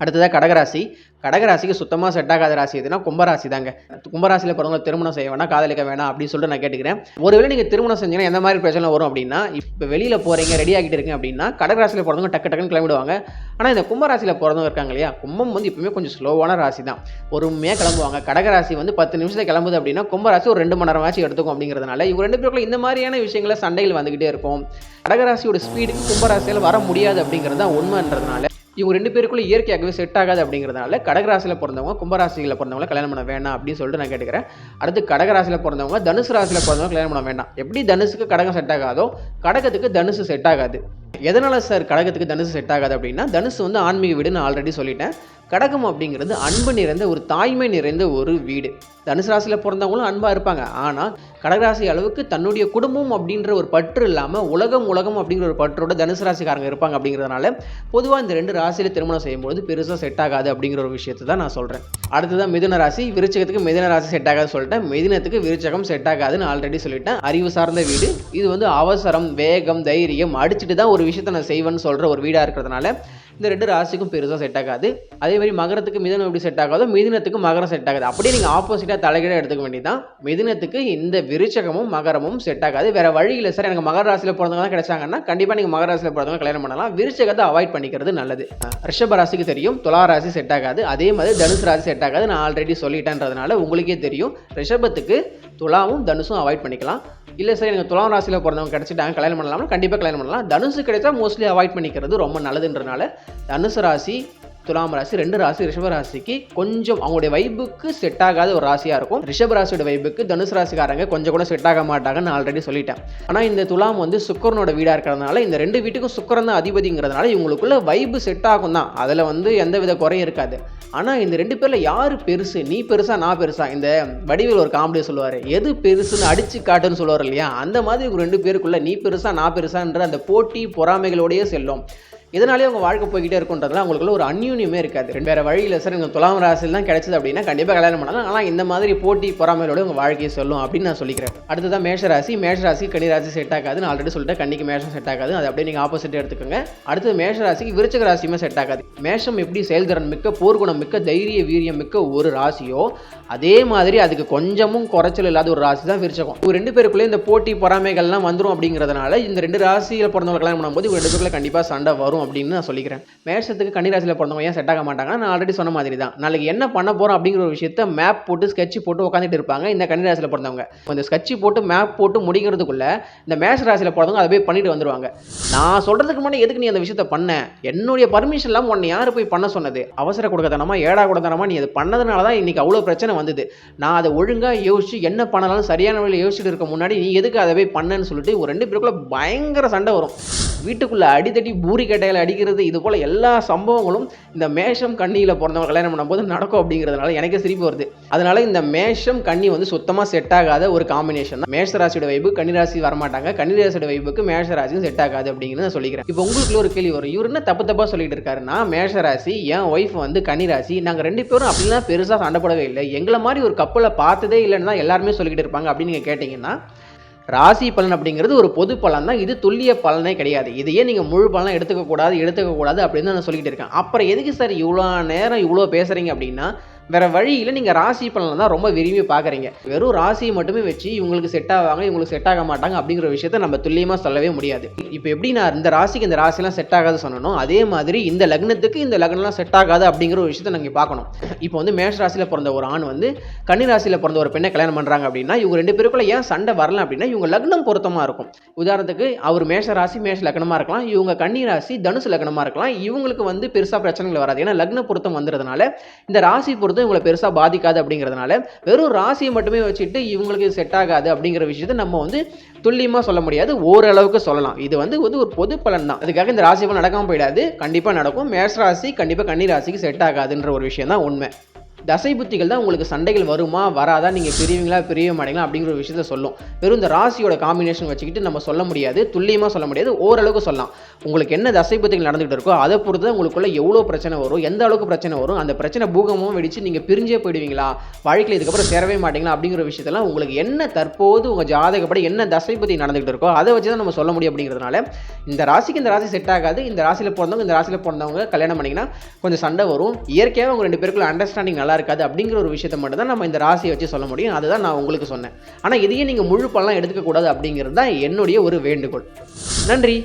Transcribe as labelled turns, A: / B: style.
A: அடுத்ததாக கடகராசி. கடகராசிக்கு சுத்தமாக செட் ஆகாத ராசி எதுனா கும்பராசி தாங்க. கும்பராசியில் பிறந்தவங்க திருமணம் செய்ய வேணாம், காதலிக்க வேணாம் அப்படின்னு சொல்லிட்டு நான் கேட்டுக்கிறேன். ஒருவேளை நீங்கள் திருமணம் செஞ்சீங்கன்னா எந்த மாதிரி பிரச்சனை வரும் அப்படின்னா, இப்போ வெளியில் போகிறீங்க, ரெடி ஆகிட்டு இருக்கீங்க அப்படின்னா கடகராசியில் பிறந்தவங்க டக்கு டக்குன்னு கிளம்பிடுவாங்க. ஆனால் இந்த கும்பராசியில் பிறந்தவங்க இருக்காங்க இல்லையா, கும்பம் வந்து எப்பவுமே கொஞ்சம் ஸ்லோவான ராசி தான், பொறுமையாக கிளம்புவாங்க. கடகராசி வந்து 10 நிமிஷத்தை கிளம்புது அப்படின்னா கும்பராசி ஒரு 2 மணி நேரமாச்சு எடுத்துக்கும். அப்படிங்கிறதுனால இவங்க 2 பேருக்குள்ள இந்த மாதிரியான விஷயங்கள சண்டைகள் வந்துகிட்டே இருக்கும். கடகராசியோட ஸ்பீடுக்கு கும்பராசியில் வர முடியாது அப்படிங்கிறது தான் உண்மைன்றதுனால இவங்க 2 பேருக்குள்ள இயற்கையாகவே செட் ஆகாது. அப்படிங்கிறதுனால கடகராசியில் பிறந்தவங்க கும்பராசியில் பிறந்தவங்க கல்யாணம் பண்ண வேண்டாம் அப்படின்னு சொல்லிட்டு நான் கேட்டுக்கிறேன். அடுத்து கடகராசியில் பிறந்தவங்க தனுசு ராசியில் பிறந்தவங்க கல்யாணம் பண்ண வேண்டாம். எப்படி தனுசுக்கு கடகம் செட் ஆகாதோ கடகத்துக்கு தனுசு செட் ஆகாது. எதனால சார் கடகத்துக்கு தனுசு செட் ஆகாது அப்படின்னா, தனுசு வந்து ஆன்மீக வீடு, நான் ஆல்ரெடி சொல்லிட்டேன். கடகம் அப்படிங்கிறது அன்பு நிறைந்த ஒரு தாய்மை நிறைந்த ஒரு வீடு. தனுசு ராசியில் பிறந்தவங்களும் அன்பாக இருப்பாங்க. ஆனால் கடகராசி அளவுக்கு தன்னுடைய குடும்பம் அப்படின்ற ஒரு பற்று இல்லாமல் உலகம் அப்படிங்கிற ஒரு பற்றோட தனுசு ராசிக்காரங்க இருப்பாங்க. அப்படிங்கிறதுனால பொதுவாக இந்த 2 ராசியில் திருமணம் செய்யும்போது பெருசாக செட் ஆகாது அப்படிங்கிற ஒரு விஷயத்தை தான் நான் சொல்கிறேன். அடுத்ததான் மிதுன ராசி. விருச்சகத்துக்கு மிதுன ராசி செட் ஆகாது சொல்லிட்டேன். மிதுனத்துக்கு விருச்சகம் செட் ஆகாதுன்னு ஆல்ரெடி சொல்லிட்டேன். அறிவு சார்ந்த வீடு இது வந்து அவசரம், வேகம், தைரியம் அடிச்சுட்டு தான் ஒரு விஷயத்தை நான் செய்வேன்னு சொல்கிற ஒரு வீடாக இருக்கிறதுனால இந்த 2 ராசிக்கும் பெருசாக செட் ஆகாது. அதே மாதிரி மகரத்துக்கு மிதுனம் எப்படி செட் ஆகாதோ மிதுனத்துக்கு மகரம் செட் ஆகாது. அப்படியே நீங்கள் ஆப்போசிட்டாக தலைகீழாக எடுத்துக்க வேண்டியதான். மிதுனத்துக்கு இந்த விருச்சகமும் மகரமும் செட் ஆகாது. வேற வழி இல்லை சார், எனக்கு மகர ராசியில் பிறந்தவங்க தான் கிடைச்சாங்கன்னா கண்டிப்பாக நீங்கள் மகர ராசியில் பிறந்தவங்க கல்யாணம் பண்ணலாம். விருச்சகத்தை அவாய்ட் பண்ணிக்கிறது நல்லது. ரிஷப ராசிக்கு தெரியும் துலா ராசி செட் ஆகாது. அதே மாதிரி தனுசு ராசி செட் ஆகாது, நான் ஆல்ரெடி சொல்லிட்டேன்றதுனால உங்களுக்கே தெரியும். ரிஷபத்துக்கு துலாவும் தனுசும் அவாய்ட் பண்ணிக்கலாம். இல்லை சார் எனக்கு துலாம் ராசியில் பிறந்தவங்க கிடைச்சிட்டாங்க கல்யாணம் பண்ணலாம்னா கண்டிப்பாக கல்யாணம் பண்ணலாம். தனுசு கிடைச்சா மோஸ்ட்லி அவாய்ட் பண்ணிக்கிறது ரொம்ப நல்லதுன்றனால தனுசு ராசி, துலாம் ராசி 2 ராசி ரிஷப ராசிக்கு கொஞ்சம் அவங்களுடைய வைப்புக்கு செட் ஆகாத ஒரு ராசியாக இருக்கும். ரிஷப ராசியோட வைப்புக்கு தனுசு ராசிக்காரங்க கொஞ்சம் கூட செட் ஆக மாட்டாங்கன்னு நான் ஆல்ரெடி சொல்லிட்டேன். ஆனால் இந்த துலாம் வந்து சுக்கரனோட வீடாக இருக்கிறதுனால இந்த 2 வீட்டுக்கும் சுக்கரன் தான் அதிபதிங்கிறதுனால இவங்களுக்குள்ள வைப்பு செட் ஆகும் தான், அதில் வந்து எந்த வித குறையும் இருக்காது. ஆனால் இந்த 2 பேரில் யார் பெருசு, நீ பெருசா நான் பெருசா, இந்த வடிவில் ஒரு காமெடியை சொல்லுவார், எது பெருசுன்னு அடிச்சு காட்டுன்னு சொல்லுவார் இல்லையா, அந்த மாதிரி 2 பேருக்குள்ள நீ பெருசா நான் பெருசான்ற அந்த போட்டி பொறாமைகளோடையே செல்லும். இதனாலே அவங்க வாழ்க்கை போய்கிட்டே இருக்குன்றதுல அவங்களுக்குள்ள ஒரு அந்யூன்யமே இருக்காது. வேறு வழியில் சார் எனக்கு துலாம் ராசியில் தான் கிடைச்சது அப்படின்னா கண்டிப்பாக கல்யாணம் பண்ணலாம். ஆனால் இந்த மாதிரி போட்டி பொறாமையோட உங்கள் வாழ்க்கையை சொல்லும் அப்படின்னு நான் சொல்லிக்கிறேன். அடுத்ததான் மேஷராசி. மேஷராசி கன்னிராசி செட் ஆகாது, நான் ஆல்ரெடி சொல்லிட்டேன். கன்னிக்கு மேஷம் செட் ஆகாது, அது அப்படியே நீங்கள் ஆப்போசிட் எடுத்துக்கோங்க. அடுத்தது மேஷராசிக்கு விருச்சக ராசியுமே செட் ஆகாது. மேஷம் எப்படி செயல்திறன் மிக்க, போர்க்குணம் மிக்க, தைரிய வீரியம் மிக்க ஒரு ராசியோ அதே மாதிரி அதுக்கு கொஞ்சமும் குறைச்சல் இல்லாத ஒரு ராசி தான் விருச்சகம். இவங்க 2 பேருக்குள்ளே இந்த போட்டி பொறாமைகள்லாம் வந்துடும். அப்படிங்கிறதுனால இந்த 2 ராசியில் பிறந்தவங்க கல்யாணம் பண்ணும்போது இவங்க 2 பேருக்குள்ள கண்டிப்பாக சண்டை வரும் அப்படின்னு நான் சொல்லிக்கிறேன். மேஷத்துக்கு கன்னிராசியில் பிறந்தவங்க ஏன் செட் ஆக மாட்டாங்க, நான் ஆல்ரெடி சொன்ன மாதிரி தான். நாளைக்கு என்ன பண்ண போறோம் அப்படிங்கிற ஒரு விஷயத்த மேப் போட்டு ஸ்கெட்ச் போட்டு உட்காந்துட்டு இருப்பாங்க இந்த கன்னிராசியில் பிறந்தவங்க. இந்த ஸ்கெட்ச் போட்டு மேப் போட்டு முடிக்கிறதுக்குள்ள இந்த மேஷ ராசியில் பிறந்தவங்க அதை போய் பண்ணிட்டு வந்துருவாங்க. நான் சொல்றதுக்கு முன்னாடி எதுக்கு நீ அந்த விஷயத்த பண்ண, என்னுடைய பர்மிஷன் இல்லாமல் உன்னை யார் போய் பண்ண சொன்னது, அவசர கொடுக்கத்தனமா ஏடா கொடுத்தனமா நீ அதை பண்ணதுனால தான் இன்னைக்கு அவ்வளோ பிரச்சனை வந்தது. நான் அதை ஒழுங்காக யோசிச்சு என்ன பண்ணாலும் சரியான வழியில் யோசிச்சுட்டு இருக்க முன்னாடி நீ எதுக்கு அதை போய் பண்ணன்னு சொல்லிட்டு ஒரு 2 பேருக்குள்ள பயங்கர சண்டை வரும். வீட்டுக்குள்ளே அடித்தடி பூரி கட்டையில் அடிக்கிறது, இது போல் எல்லா சம்பவங்களும் இந்த மேஷம் கன்னியில் பிறந்தவங்க கல்யாணம் பண்ணும்போது நடக்கும். அப்படிங்கிறதுனால எனக்கே சிரிப்பு வருது. அதனால இந்த மேஷம் கன்னி வந்து சுத்தமாக செட் ஆகாத ஒரு காம்பினேஷன் தான். மேஷ ராசியோட வைப்பு கன்னிராசி வரமாட்டாங்க, கன்னிராசியோட வைப்புக்கு மேஷ ராசியும் செட் ஆகாது அப்படிங்கிறத நான் சொல்லிக்கிறேன். இப்போ உங்களுக்குள்ள ஒரு கேள்வி வரும், இவர் என்ன தப்பாக சொல்லிட்டு இருக்காருன்னா, மேஷ ராசி, என் ஒய்ஃப் வந்து கன்னிராசி, நாங்கள் 2 பேரும் அப்படிலாம் பெருசாக சண்டை போடவே இல்லை, எங்களை மாதிரி ஒரு கப்பலை பார்த்ததே இல்லைன்னு தான் எல்லாருமே சொல்லிக்கிட்டு இருப்பாங்க அப்படின்னு நீங்கள் கேட்டிங்கன்னா, ராசி பலன் அப்படிங்கிறது ஒரு பொது பலன் தான், இது துல்லிய பலனே கிடையாது. இதையே நீங்கள் முழு பலனாக எடுத்துக்கக்கூடாது அப்படின்னு தான் நான் சொல்லிக்கிட்டு இருக்கேன். அப்புறம் எதுக்கு சார் இவ்வளோ நேரம் இவ்வளோ பேசுகிறீங்க அப்படின்னா, வேறு வழியில் நீங்கள் ராசி பலனை தான் ரொம்ப விரும்பி பார்க்குறீங்க. வெறும் ராசியை மட்டுமே வச்சு இவங்களுக்கு செட் ஆவாங்க இவங்களுக்கு செட் ஆக மாட்டாங்க அப்படிங்கிற விஷயத்த நம்ம துல்லியமாக சொல்லவே முடியாது. இப்போ எப்படி நான் இந்த ராசிக்கு இந்த ராசிலாம் செட் ஆகாது சொன்னோம், அதே மாதிரி இந்த லக்னத்துக்கு இந்த லக்னம்லாம் செட் ஆகாது அப்படிங்கிற ஒரு விஷயத்தை நாங்கள் பார்க்கணும். இப்போ வந்து மேஷ ராசியில் பிறந்த ஒரு ஆண் வந்து கன்னி ராசியில் பிறந்த ஒரு பெண்ணை கல்யாணம் பண்ணுறாங்க அப்படின்னா இவங்க 2 பேருக்குள்ள ஏன் சண்டை வரலாம் அப்படின்னா இவங்க லக்னம் பொருத்தமாக இருக்கும். உதாரணத்துக்கு அவர் மேஷ ராசி மேஷ லக்னமாக இருக்கலாம், இவங்க கன்னி ராசி தனுசு லக்னமாக இருக்கலாம். இவங்களுக்கு வந்து பெருசாக பிரச்சனைகள் வராது, ஏன்னா லக்ன பொருத்தம் வந்துறதுனால இந்த ராசி பொருத்தம் இவங்களை பெருசாக பாதிக்காது. அப்படிங்கிறதுனால வெறும் ராசியை மட்டுமே வச்சுட்டு இவங்களுக்கு செட் ஆகாது அப்படிங்கிற விஷயத்தை நம்ம வந்து துல்லியமாக சொல்ல முடியாது, ஓரளவுக்கு சொல்லலாம். இது வந்து ஒரு பொது பலன் தான், அதுக்காக இந்த ராசி பலன் நடக்காமல் போயிடாது, கண்டிப்பாக நடக்கும். மேஷ ராசி கண்டிப்பாக கன்னி ராசிக்கு செட் ஆகாதுன்ற ஒரு விஷயம் தான் உண்மை. தசை புத்திகள் தான் உங்களுக்கு சண்டைகள் வருமா வராதா, நீங்கள் பிரிவீங்களா பிரிய மாட்டீங்களா அப்படிங்கிற ஒரு விஷயத்த சொல்லும். வெறும் இந்த ராசியோட காம்பினேஷன் வச்சுக்கிட்டு நம்ம சொல்ல முடியாது, துல்லியமாக சொல்ல முடியாது, ஓரளவுக்கு சொல்லலாம். உங்களுக்கு என்ன தசை புத்திகள் நடந்துகிட்டு இருக்கோ அதை பொறுத்து தான் உங்களுக்குள்ள எவ்வளோ பிரச்சனை வரும், எந்த அளவுக்கு பிரச்சனை வரும், அந்த பிரச்சனை பூகமும் வெடிச்சு நீங்கள் பிரிஞ்சே போயிடுவீங்களா, வாழ்க்கையில் இதுக்கப்புறம் சேரவே மாட்டீங்களா அப்படிங்கிற விஷயத்தெல்லாம் உங்களுக்கு என்ன தற்போது உங்கள் ஜாதகப்படி என்ன தசை புத்தி நடந்துகிட்டு இருக்கோ அதை வச்சு தான் நம்ம சொல்ல முடியும். அப்படிங்கிறதுனால இந்த ராசிக்கு இந்த ராசி செட் ஆகாது, இந்த ராசியில் பிறந்தவங்க இந்த ராசியில் பிறந்தவங்க கல்யாணம் பண்ணிங்கன்னா கொஞ்சம் சண்டை வரும், இயற்கையாக உங்கள் 2 பேருக்குள்ள அண்டர்ஸ்டாண்டிங் நல்லா இருக்காது அப்படிங்கிற ஒரு விஷயத்தை மட்டும் தான் நம்ம இந்த ராசியை வச்சு சொல்ல முடியும். அதுதான் நான் உங்களுக்கு சொன்னேன். ஆனால் இதையே நீங்கள் முழு பலன் எடுத்துக்க கூடாது அப்படிங்கிறது தான் என்னுடைய ஒரு வேண்டுகோள். நன்றி.